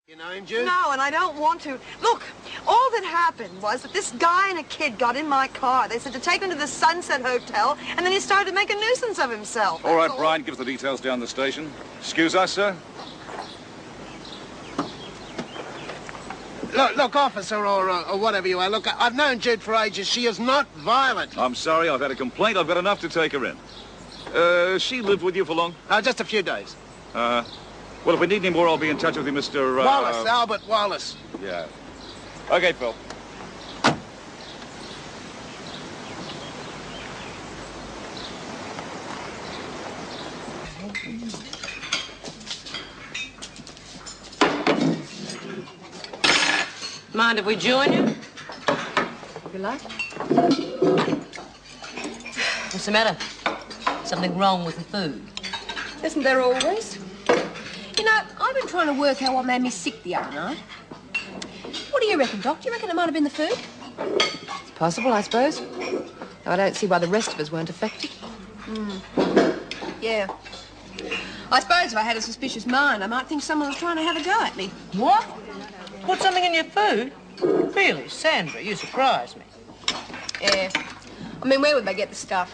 You know him, Jude? No, and I don't want to. Look, all that happened was that this guy and a kid got in my car. They said to take him to the Sunset Hotel, and then he started to make a nuisance of himself. All right, Brian, give us the details down the station. Excuse us, sir. Look, officer, or whatever you are, look, I've known Jude for ages. She is not violent. I'm sorry, I've had a complaint. I've got enough to take her in. She lived with you for long? Just a few days. Well, if we need any more, I'll be in touch with you, Mr. Wallace, Albert Wallace. Yeah. Okay, Phil. Mind if we join you? If you like. What's the matter? Something wrong with the food? Isn't there always? You know, I've been trying to work out what made me sick the other night. What do you reckon, Doc? Do you reckon it might have been the food? It's possible, I suppose. Though I don't see why the rest of us weren't affected. Yeah. I suppose if I had a suspicious mind, I might think someone was trying to have a go at me. What? Put something in your food? Really, Sandra, you surprise me. Yeah. I mean, where would they get the stuff?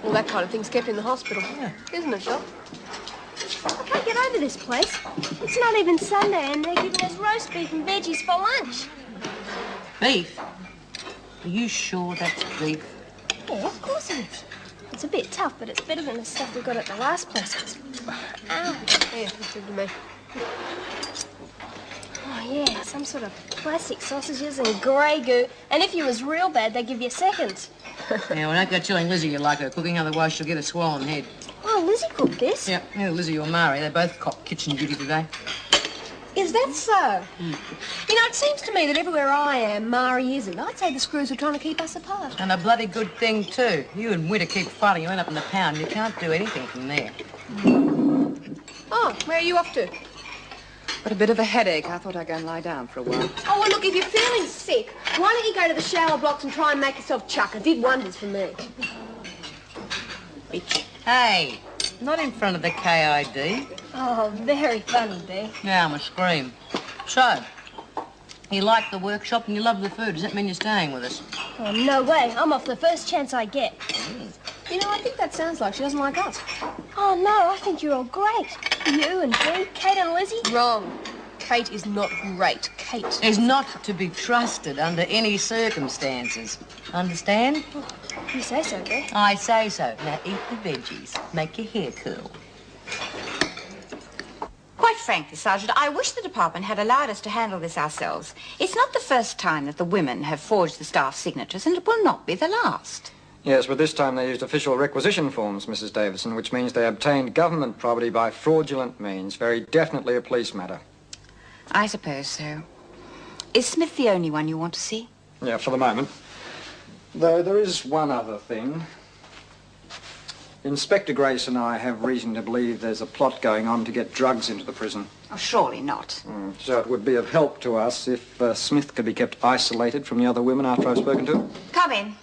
All that kind of thing's kept in the hospital. Yeah. Isn't it, Doc? I can't get over this place. It's not even Sunday and they're giving us roast beef and veggies for lunch. Beef? Are you sure that's beef? Yeah, of course it is. It's a bit tough, but it's better than the stuff we got at the last place. Ow. Yeah, that's good to me. Oh, yeah, some sort of plastic sausages and grey goo. And if you was real bad, they give you seconds. Yeah, well, don't go telling Lizzie you like her cooking, otherwise she'll get a swollen head. Oh, Lizzie cooked this. Yeah, neither Lizzie or Mari. They both copped kitchen duty today. Is that so? You know, it seems to me that everywhere I am, Mari isn't. I'd say the screws are trying to keep us apart. And a bloody good thing, too. You and Winter keep fighting, you end up in the pound. You can't do anything from there. Oh, where are you off to? Got a bit of a headache. I thought I'd go and lie down for a while. Oh, well, look, if you're feeling sick, why don't you go to the shower blocks and try and make yourself chuck? It did wonders for me. Bitch. Hey, not in front of the KID. Oh, very funny, Bea. Now I'm a scream. So, you like the workshop and you love the food. Does that mean you're staying with us? Oh, no way. I'm off the first chance I get. You know, I think that sounds like she doesn't like us. Oh, no, I think you're all great. You and Bea, Kate and Lizzie. Wrong. Kate is not great. Kate Is not to be trusted under any circumstances. Understand? You say so, Bea. I say so. Now eat the veggies. Make your hair curl. Quite frankly, Sergeant, I wish the department had allowed us to handle this ourselves. It's not the first time that the women have forged the staff signatures, and it will not be the last. Yes, but this time they used official requisition forms, Mrs. Davidson, which means they obtained government property by fraudulent means. Very definitely a police matter. I suppose so. Is Smith the only one you want to see? Yeah, for the moment. Though there is one other thing. Inspector Grace and I have reason to believe there's a plot going on to get drugs into the prison. Oh, surely not. So it would be of help to us if Smith could be kept isolated from the other women after I've spoken to him. Come in.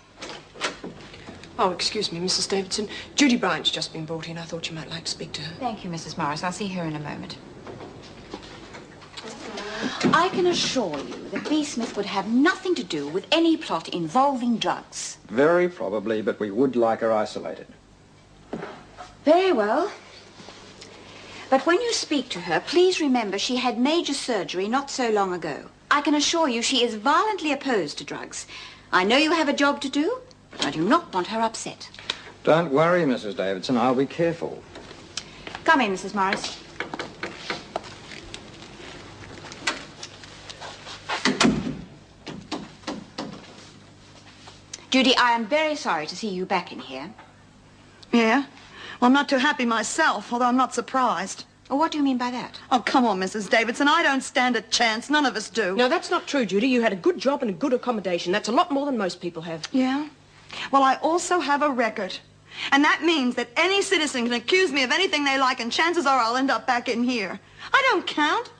Oh, excuse me, Mrs. Davidson. Judy Bryant's just been brought in. I thought you might like to speak to her. Thank you, Mrs. Morris. I'll see her in a moment. I can assure you that B. Smith would have nothing to do with any plot involving drugs. Very probably, but we would like her isolated. Very well. But when you speak to her, please remember she had major surgery not so long ago. I can assure you she is violently opposed to drugs. I know you have a job to do, but I do not want her upset. Don't worry, Mrs. Davidson. I'll be careful. Come in, Mrs. Morris. Judy, I am very sorry to see you back in here. Yeah? Well, I'm not too happy myself, although I'm not surprised. Oh, what do you mean by that? Oh, come on, Mrs. Davidson. I don't stand a chance. None of us do. No, that's not true, Judy. You had a good job and a good accommodation. That's a lot more than most people have. Yeah? Well, I also have a record. And that means that any citizen can accuse me of anything they like, and chances are I'll end up back in here. I don't count.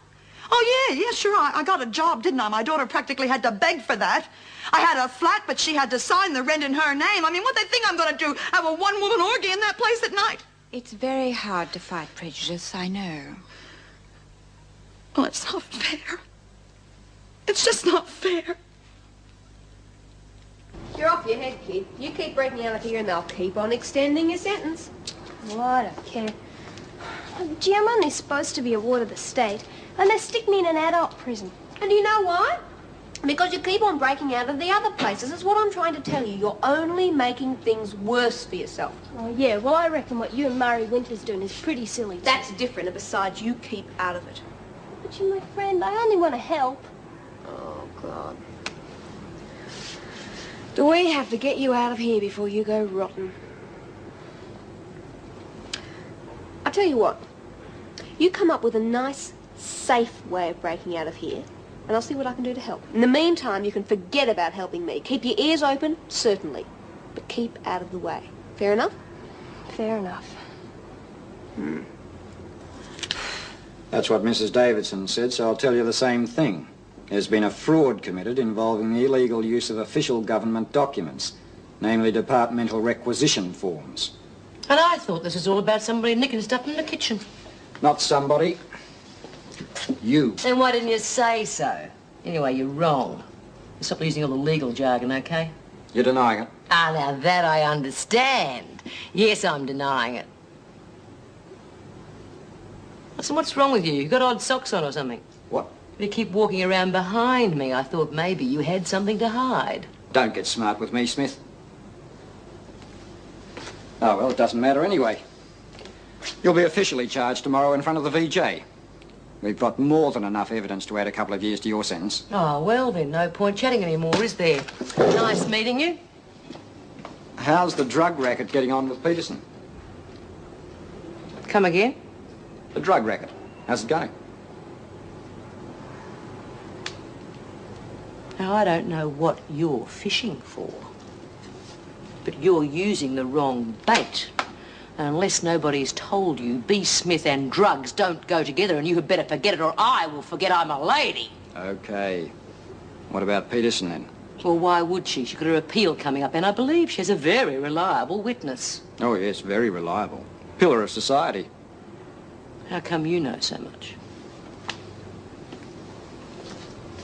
Oh, yeah, sure, I got a job, didn't I? My daughter practically had to beg for that. I had a flat, but she had to sign the rent in her name. I mean, what they think I'm going to do, have a one-woman orgy in that place at night? It's very hard to fight prejudice, I know. Well, it's not fair. It's just not fair. You're off your head, kid. You keep breaking out of here and they'll keep on extending your sentence. Well, I don't care. Gee, I'm only supposed to be a ward of the state, and they stick me in an adult prison. And do you know why? Because you keep on breaking out of the other places. That's what I'm trying to tell you. You're only making things worse for yourself. Oh, yeah, well, I reckon what you and Murray Winter's doing is pretty silly, too. That's different, and besides, you keep out of it. But you're my friend. I only want to help. Oh, God. Do we have to get you out of here before you go rotten? I'll tell you what. You come up with a nice, safe way of breaking out of here, and I'll see what I can do to help. In the meantime, you can forget about helping me. Keep your ears open, certainly, but keep out of the way. Fair enough? Fair enough. That's what Mrs. Davidson said, so I'll tell you the same thing. There's been a fraud committed involving the illegal use of official government documents, namely departmental requisition forms. And I thought this was all about somebody nicking stuff in the kitchen. Not somebody. You. Then why didn't you say so? Anyway, you're wrong. Stop using all the legal jargon, okay? You're denying it. Ah, now that I understand. Yes, I'm denying it. So what's wrong with you? You got odd socks on or something? What? You keep walking around behind me. I thought maybe you had something to hide. Don't get smart with me, Smith. Oh, well, it doesn't matter anyway. You'll be officially charged tomorrow in front of the VJ. We've got more than enough evidence to add a couple of years to your sentence. Oh, well then, no point chatting anymore, is there? Nice meeting you. How's the drug racket getting on with Peterson? Come again? The drug racket. How's it going? Now, I don't know what you're fishing for, but you're using the wrong bait. And unless nobody's told you, B. Smith and drugs don't go together, and you had better forget it or I will forget I'm a lady. Okay. What about Peterson then? Well, why would she? She's got her appeal coming up, and I believe she has a very reliable witness. Oh, yes, very reliable. Pillar of society. How come you know so much?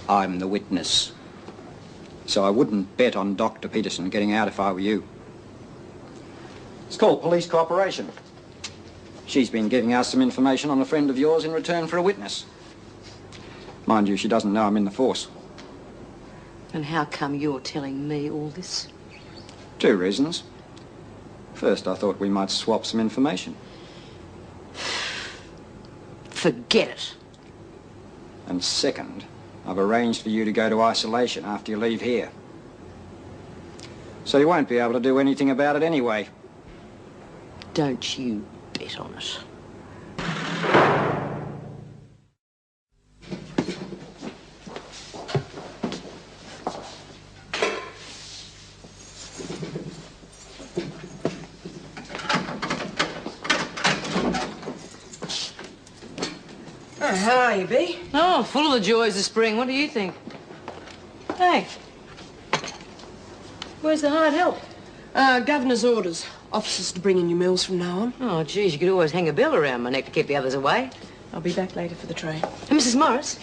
I'm the witness. So I wouldn't bet on Dr. Peterson getting out if I were you. It's called police cooperation. She's been giving us some information on a friend of yours in return for a witness. Mind you, she doesn't know I'm in the force. And how come you're telling me all this? 2 reasons. First, I thought we might swap some information. Forget it. And second, I've arranged for you to go to isolation after you leave here. So you won't be able to do anything about it anyway. Don't you bet on it. Oh, how are you, Bea? Oh, full of the joys of spring. What do you think? Hey. Where's the hired help? Governor's orders. Officers to bring in your meals from now on. Oh, geez, you could always hang a bell around my neck to keep the others away. I'll be back later for the train. And Mrs. Morris,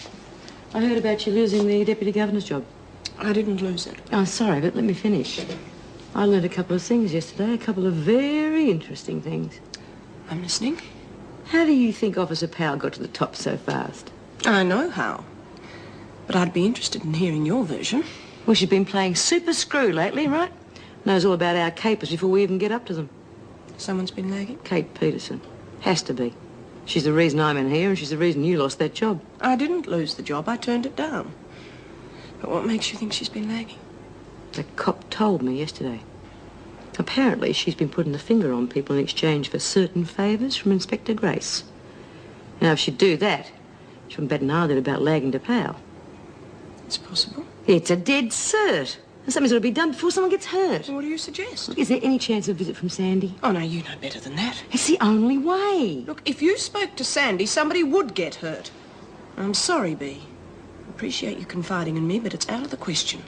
I heard about you losing the deputy governor's job. I didn't lose it. Oh, sorry, but let me finish. I learned a couple of things yesterday, a couple of very interesting things. I'm listening. How do you think Officer Powell got to the top so fast? I know how. But I'd be interested in hearing your version. Well, she's been playing super screw lately, right? Knows all about our capers before we even get up to them. Someone's been lagging? Kate Peterson. Has to be. She's the reason I'm in here, and she's the reason you lost that job. I didn't lose the job. I turned it down. But what makes you think she's been lagging? The cop told me yesterday. Apparently, she's been putting the finger on people in exchange for certain favours from Inspector Grace. Now, if she'd do that, she wouldn't bat an eyelid about lagging to Powell. It's possible. It's a dead cert. And something's got to be done before someone gets hurt. What do you suggest? Is there any chance of a visit from Sandy? Oh, no, you know better than that. It's the only way. Look, if you spoke to Sandy, somebody would get hurt. I'm sorry, Bea. I appreciate you confiding in me, but it's out of the question.